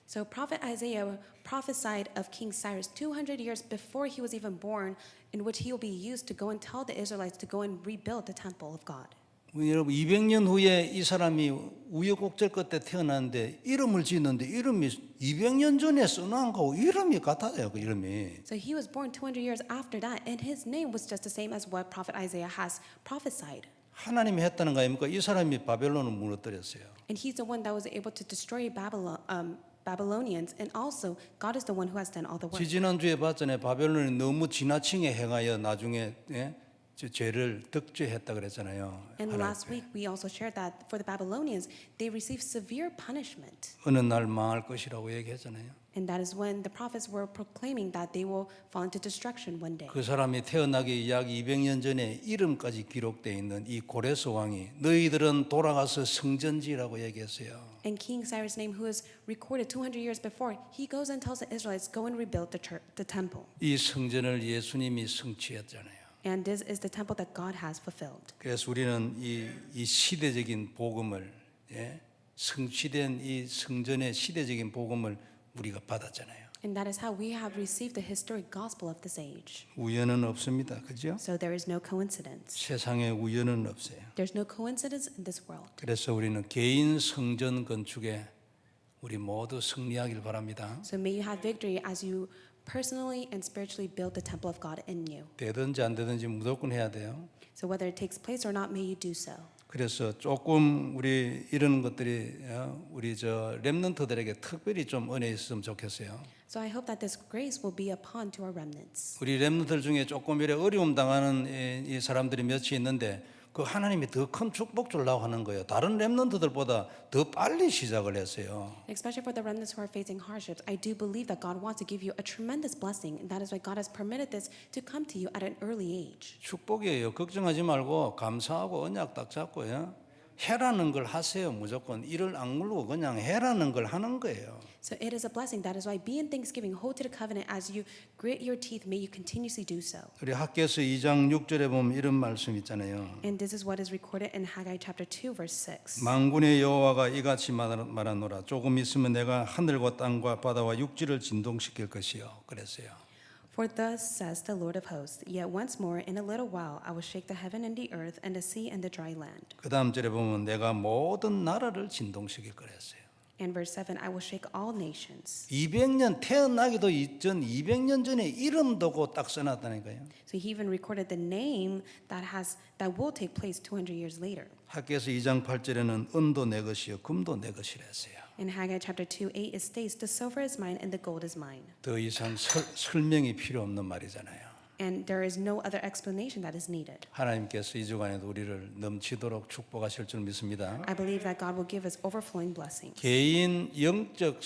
So prophet Isaiah prophesied of King Cyrus 200 years before he was even born, in which he will be used to go and tell the Israelites to go and rebuild the temple of God. 여러분 200년 후에 이 사람이 우여곡절 끝에 태어났는데 이름을 짓는데 이름이 200년 전에 써놓은 거하고 이름이 같아요. 그 이름이. So he was born 200 years after that, and his name was just the same as what prophet Isaiah has prophesied. 하나님이 했다는 거 아닙니까? 이 사람이 바벨론을 무너뜨렸어요. And he's the one that was able to destroy Babylonians, and also God is the one who has done all the work. 지난주에 봤잖아요. 바벨론이 너무 지나치게 행하여 나중에 죄를 득죄했다 그랬잖아요. And 하나님 last week we also shared that for the Babylonians, they received severe punishment. 어느 날 망할 것이라고 얘기했잖아요. And that is when the prophets were proclaiming that they will fall into destruction one day. 그 사람이 태어나기 약 200년 전에 이름까지 기록되어 있는 이 고레스 왕이 너희들은 돌아가서 성전지라고 얘기했어요. And King Cyrus' name, who is recorded 200 years before, he goes and tells the Israelites, go and rebuild the temple. 이 성전을 예수님이 성취했잖아요. And this is the temple that God has fulfilled. 그래서 우리는 이 시대적인 복음을 성취된 이 성전의 시대적인 복음을 우리가 받았잖아요. And that is how we have received the historic gospel of this age. 우연은 없습니다. 그죠? So there is no coincidence. 세상에 우연은 없어요. There's no coincidence in this world. 그래서 우리는 개인 성전 건축에 우리 모두 승리하길 바랍니다. So may you have victory as you personally and spiritually build the temple of God in you. 되든지 안 되든지 무조건 해야 돼요. So whether it takes place or not, may you do so. 그래서 조금 우리 이런 것들이 우리 저 렘넌트들에게 특별히 좀 은혜 있으면 좋겠어요. So I hope that this grace will be upon to our remnants. 우리 렘넌트들 중에 조금 이래 어려움 당하는 이 사람들이 몇이 있는데 그 하나님이 더 큰 축복 주려고 하는 거예요. 다른 렘넌트들보다 더 빨리 시작을 했어요. Especially for the remnants who are facing hardships, I do believe that God wants to give you a tremendous blessing, and that is why God has permitted this to come to you at an early age. 축복이에요. 걱정하지 말고 감사하고 언약 딱 잡고요. 해라는 걸 하세요. 무조건 이를 악물고 그냥 해라는 걸 하는 거예요. So it is a blessing. That is why be in thanksgiving, hold to the covenant as you grit your teeth, may you continuously do so. 우리 학개서 2장 6절에 보면 이런 말씀 있잖아요. And this is what is recorded in Haggai chapter 2 verse 6. 만군의 여호와가 이같이 말하노라. 조금 있으면 내가 하늘과 땅과 바다와 육지를 진동시킬 것이요. 그랬어요. For thus says the Lord of hosts, yet once more in a little while I will shake the heaven and the earth and the sea and the dry land. 그 다음 절에 보면 내가 모든 나라를 진동시킬 거랬어요. And verse 7, I will shake all nations. 200년 태어나기도 이전 200년 전에 이름 두고 딱 써놨다니까요. So he even recorded the name that will take place 200 years later. 학개서 2장 8절에는 은도 내 것이요 금도 내 것이라 했어요. In Haggai chapter 2:8 it states, the silver is mine and the gold is mine. 더 이상 설명이 필요 없는 말이잖아요. And there is no other explanation that is needed. 하나님께서 이 주간에도 우리를 넘치도록 축복하실 줄 믿습니다. I believe that God will give us overflowing blessings. 개인 영적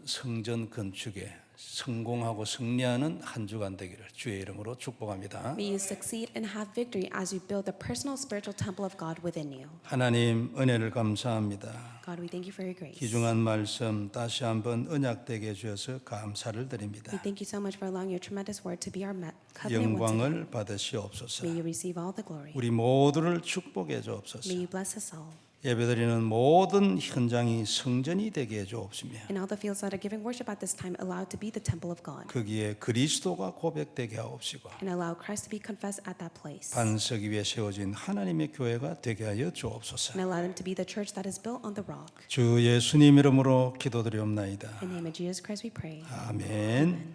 성전 건축에 성공하고 승리하는 한 주간 되기를 주의 이름으로 축복합니다. May you succeed and have victory as you build the personal spiritual temple of God within you. 하나님 은혜를 감사합니다. God, we thank you for your grace. 귀중한 말씀 다시 한번 언약되게 해주셔서 감사를 드립니다. We thank you so much for allowing your tremendous word to be our covenant once again. 영광을 받으시옵소서. May you receive all the glory. 우리 모두를 축복해 주옵소서. May you bless us all. 예배드리는 모든 현장이 성전이 되게 해 주옵시며 And all the fields that are giving worship at this time allowed to be the temple of God. 거기에 그리스도가 고백되게 하옵시고 And allow Christ to be confessed at that place. 반석 위에 세워진 하나님의 교회가 되게 하여 주옵소서. And allow them to be the church that is built on the rock. 주 예수님 이름으로 기도드리옵나이다. In the name of Jesus Christ we pray. 아멘.